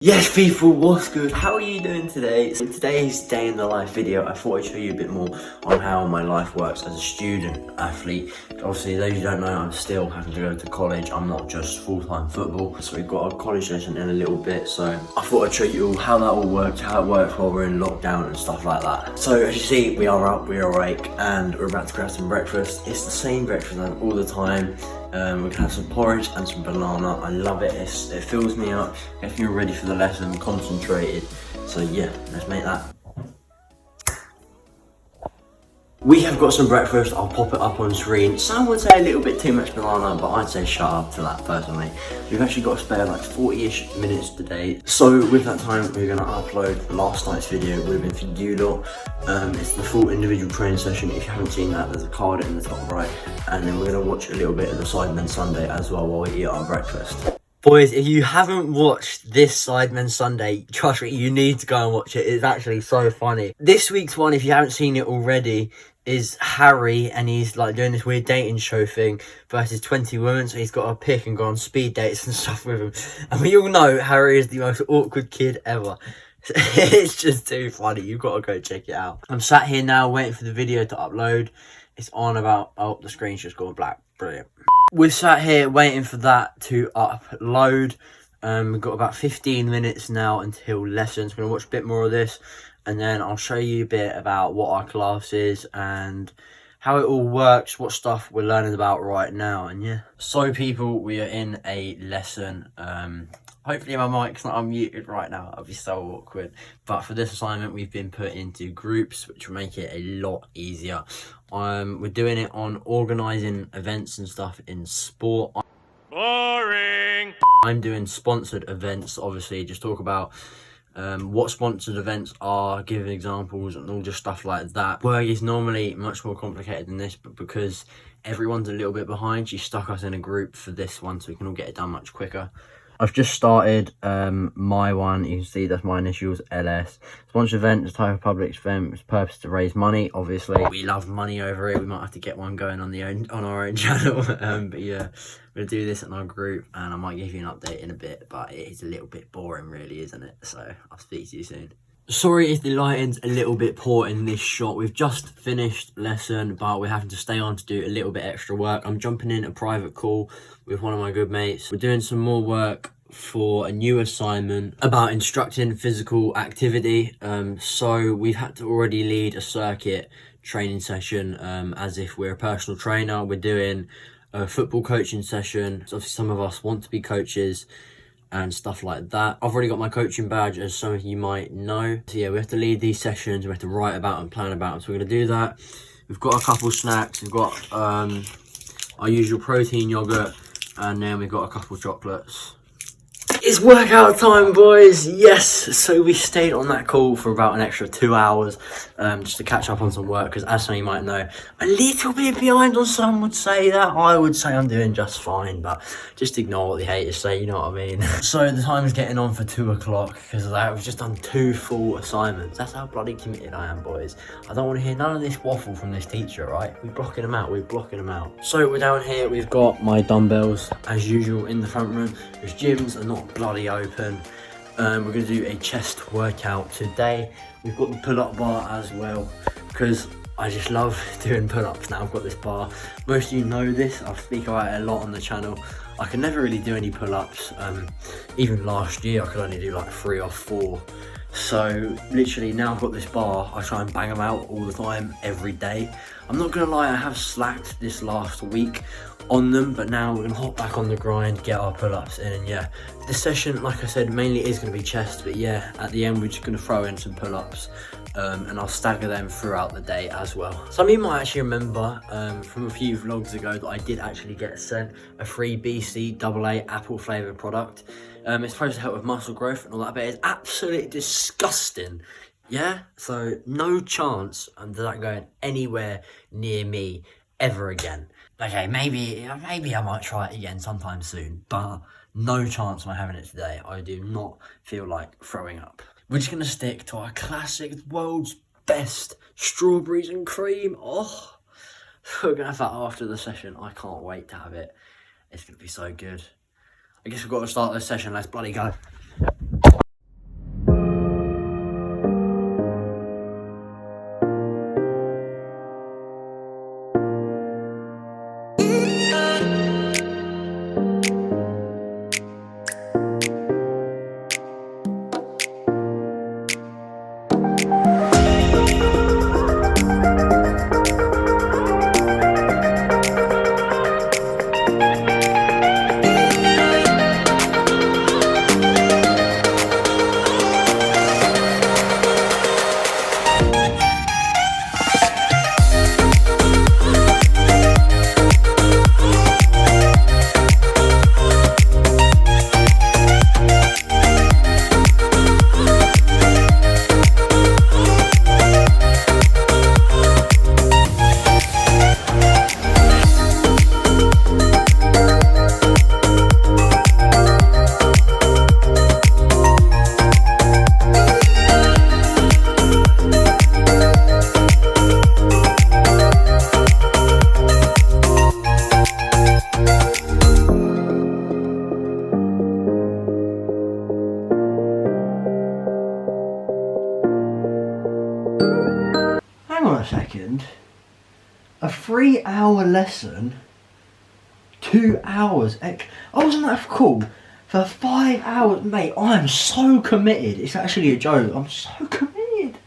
Yes people, what's good? How are you doing today? So today's day in the life video, I thought I'd show you a bit more on how my life works as a student athlete. Obviously, those who don't know, I'm still having to go to college. I'm not just full-time football. So we've got a college lesson in a little bit. So I thought I'd show you all how that all works, how it works while we're in lockdown and stuff like that. So as you see, we are up, we are awake, and we're about to grab some breakfast. It's the same breakfast I have all the time. We're gonna have some porridge and some banana. I love it. It fills me up, gets me ready for the lesson, concentrated. So yeah, let's make that. We have got some breakfast. I'll pop it up on screen. Some would say a little bit too much banana, but I'd say shut up to that personally. We've actually got to spare like 40-ish minutes today. So with that time, we're gonna upload last night's video. It would have been for you lot. It's the full individual training session. If you haven't seen that, there's a card in the top right. And then we're gonna watch a little bit of the Sidemen Sunday as well while we eat our breakfast. Boys, if you haven't watched this Sidemen Sunday, trust me, you need to go and watch it. It's actually so funny. This week's one, if you haven't seen it already, is Harry, and he's like doing this weird dating show thing versus 20 women. So he's got to pick and go on speed dates and stuff with him. And we all know Harry is the most awkward kid ever. It's just too funny. You've got to go check it out. I'm sat here now waiting for the video to upload. It's on about, oh, the screen's just gone black. Brilliant. We're sat here waiting for that to upload. We've got about 15 minutes now until lessons. We're going to watch a bit more of this, and then I'll show you a bit about what our class is and how it all works, what stuff we're learning about right now, and yeah. So people, we are in a lesson. Hopefully my mic's not unmuted right now. That'd be so awkward. But for this assignment, we've been put into groups, which will make it a lot easier. We're doing it on organising events and stuff in sport. Boring! I'm doing sponsored events, obviously. Just talk about what sponsored events are, give examples and all just stuff like that. Work is normally much more complicated than this, but because everyone's a little bit behind, she stuck us in a group for this one so we can all get it done much quicker. I've just started my one. You can see that's my initials, LS. Sponsored event is a type of public event with purpose to raise money. Obviously, we love money over here. We might have to get one going on our own channel. But yeah, we're gonna do this in our group, and I might give you an update in a bit. But it is a little bit boring, really, isn't it? So I'll speak to you soon. Sorry if the lighting's a little bit poor in this shot. We've just finished lesson, but we're having to stay on to do a little bit extra work. I'm jumping in a private call with one of my good mates. We're doing some more work for a new assignment about instructing physical activity. So we've had to already lead a circuit training session as if we're a personal trainer. We're doing a football coaching session. So obviously some of us want to be coaches and stuff like that. I've already got my coaching badge, as some of you might know. So yeah, we have to lead these sessions, we have to write about and plan about them. So we're gonna do that. We've got a couple snacks. We've got our usual protein yogurt, and then we've got a couple chocolates. It's workout time, boys. Yes, so we stayed on that call for about an extra 2 hours just to catch up on some work, because as some of you might know, a little bit behind, or some would say that. I would say I'm doing just fine, but just ignore what the haters say, you know what I mean. So the time is getting on for 2 o'clock because I've just done 2 full assignments. That's how bloody committed I am, boys. I don't want to hear none of this waffle from this teacher, right? We're blocking them out, we're blocking them out. So we're down here, we've got my dumbbells as usual in the front room. There's gyms are not bloody open. We're going to do a chest workout today. We've got the pull-up bar as well, because I just love doing pull-ups now. I've got this bar. Most of you know this, I speak about it a lot on the channel. I can never really do any pull-ups. Even last year I could only do like 3 or 4. So literally now I've got this bar, I try and bang them out all the time, every day. I'm not gonna lie, I have slacked this last week on them, but now we're gonna hop back on the grind, get our pull-ups in, and yeah. This session, like I said, mainly is gonna be chest, but yeah, at the end we're just gonna throw in some pull-ups, and I'll stagger them throughout the day as well. Some of you might actually remember from a few vlogs ago that I did actually get sent a free BCAA apple flavoured product. It's supposed to help with muscle growth and all that, but it's absolutely disgusting. Yeah, so no chance of that going anywhere near me ever again. Okay, maybe I might try it again sometime soon, but no chance am I having it today. I do not feel like throwing up. We're just gonna stick to our classic, world's best strawberries and cream. Oh, we're gonna have that after the session. I can't wait to have it. It's gonna be so good. I guess we've got to start this session. Let's bloody go. a second. A 3-hour lesson, 2 hours. I wasn't that cool for 5 hours, mate. I'm so committed. It's actually a joke. I'm so committed.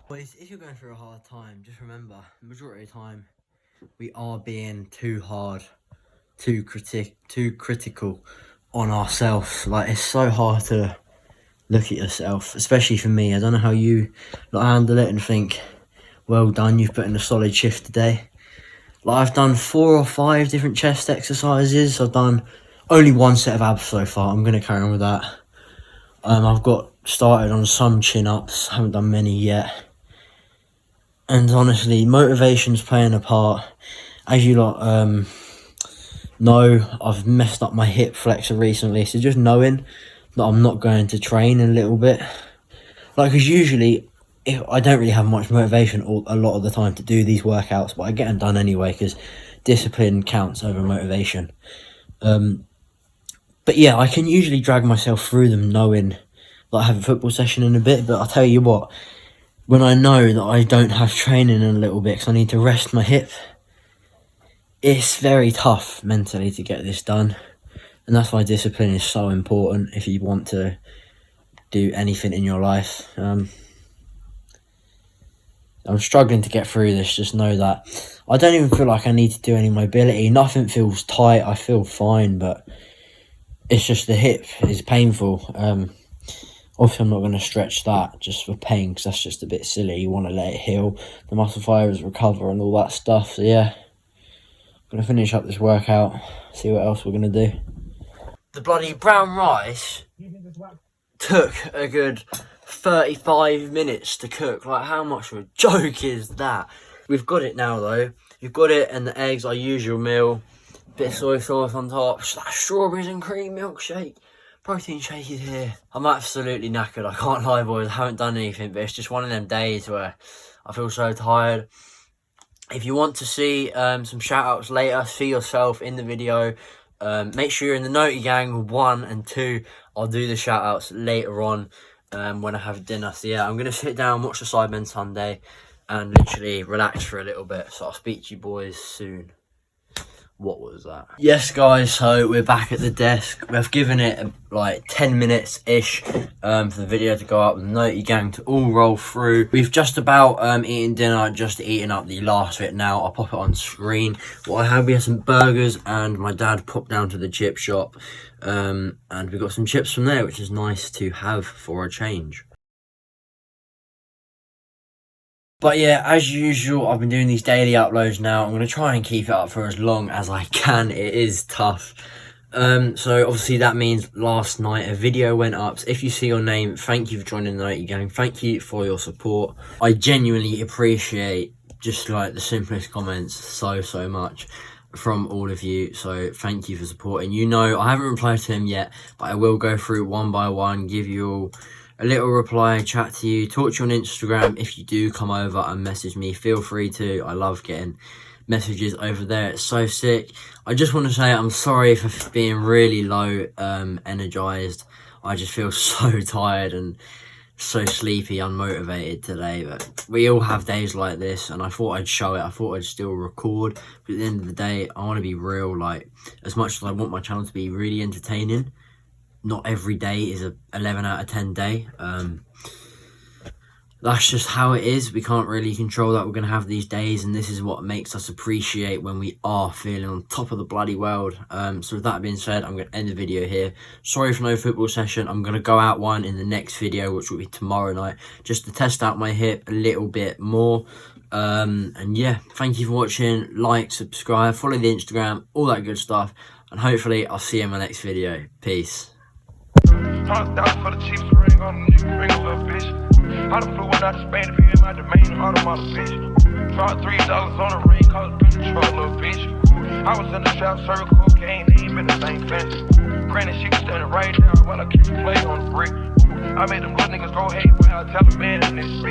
Boys, if you're going through a hard time, just remember, the majority of the time, we are being too hard, too critical on ourselves. Like, it's so hard to look at yourself, especially for me. I don't know how you handle it and think, well done, you've put in a solid shift today. Like, I've done 4 or 5 different chest exercises. I've done only 1 set of abs so far. I'm going to carry on with that. I've got started on some chin-ups, haven't done many yet. And honestly, motivation's playing a part. As you lot know, I've messed up my hip flexor recently, so just knowing that I'm not going to train in a little bit. Like, because usually, I don't really have much motivation a lot of the time to do these workouts, but I get them done anyway, because discipline counts over motivation. But yeah, I can usually drag myself through them knowing that I have a football session in a bit, but I'll tell you what, when I know that I don't have training in a little bit because I need to rest my hip, it's very tough mentally to get this done. And that's why discipline is so important if you want to do anything in your life. I'm struggling to get through this, just know that. I don't even feel like I need to do any mobility. Nothing feels tight, I feel fine, but it's just the hip is painful. Obviously, I'm not going to stretch that just for pain, because that's just a bit silly. You want to let it heal, the muscle fibers recover and all that stuff. So yeah, I'm going to finish up this workout, see what else we're going to do. The bloody brown rice took a good 35 minutes to cook. Like, how much of a joke is that? We've got it now though. We've got it, and the eggs, our usual meal. Bit of soy sauce on top. Strawberries and cream milkshake. Protein shake is here. I'm absolutely knackered. I can't lie, boys. I haven't done anything, but it's just one of them days where I feel so tired. If you want to see some shout outs later, see yourself in the video. Make sure you're in the Naughty Gang 1 and 2. I'll do the shout outs later on when I have dinner. So yeah, I'm going to sit down, watch the Sidemen Sunday, and literally relax for a little bit. So I'll speak to you boys soon. What was that? Yes, guys, so we're back at the desk. We've given it like 10 minutes-ish for the video to go up, the Naughty Gang to all roll through. We've just about eaten dinner, just eating up the last bit now. I'll pop it on screen. What I had, we had some burgers, and my dad popped down to the chip shop, and we got some chips from there, which is nice to have for a change. But yeah, as usual, I've been doing these daily uploads now. I'm going to try and keep it up for as long as I can. It is tough. So obviously that means last night a video went up. So if you see your name, thank you for joining the Naughty Gang. Thank you for your support. I genuinely appreciate just like the simplest comments so much from all of you. So thank you for supporting. You know, I haven't replied to them yet, but I will go through one by one, give you all a little reply, chat to you, talk to you on Instagram. If you do come over and message me, feel free to. I love getting messages over there. It's so sick. I just want to say I'm sorry for being really low energized. I just feel so tired and so sleepy, unmotivated today. But we all have days like this, and I thought I'd show it. I thought I'd still record. But at the end of the day, I want to be real. Like, as much as I want my channel to be really entertaining, not every day is a 11 out of 10 day. That's just how it is. We can't really control that. We're going to have these days, and this is what makes us appreciate when we are feeling on top of the bloody world. So with that being said, I'm going to end the video here. Sorry for no football session. I'm going to go out one in the next video, which will be tomorrow night, just to test out my hip a little bit more. And yeah, thank you for watching. Like, subscribe, follow the Instagram, all that good stuff, and hopefully I'll see you in my next video. Peace. $100,000 for the cheapest ring on them, you can bring a little bitch. I done flew one out to Spain to be in my domain, automata bitch. Dropped $3 on a ring, called it the truck, little bitch. I was in the shop, serving cocaine, ain't been the same fence. Granted, she was standing right there while I keep the plate on the brick. I made them little niggas go hate when I tell a man in this bitch.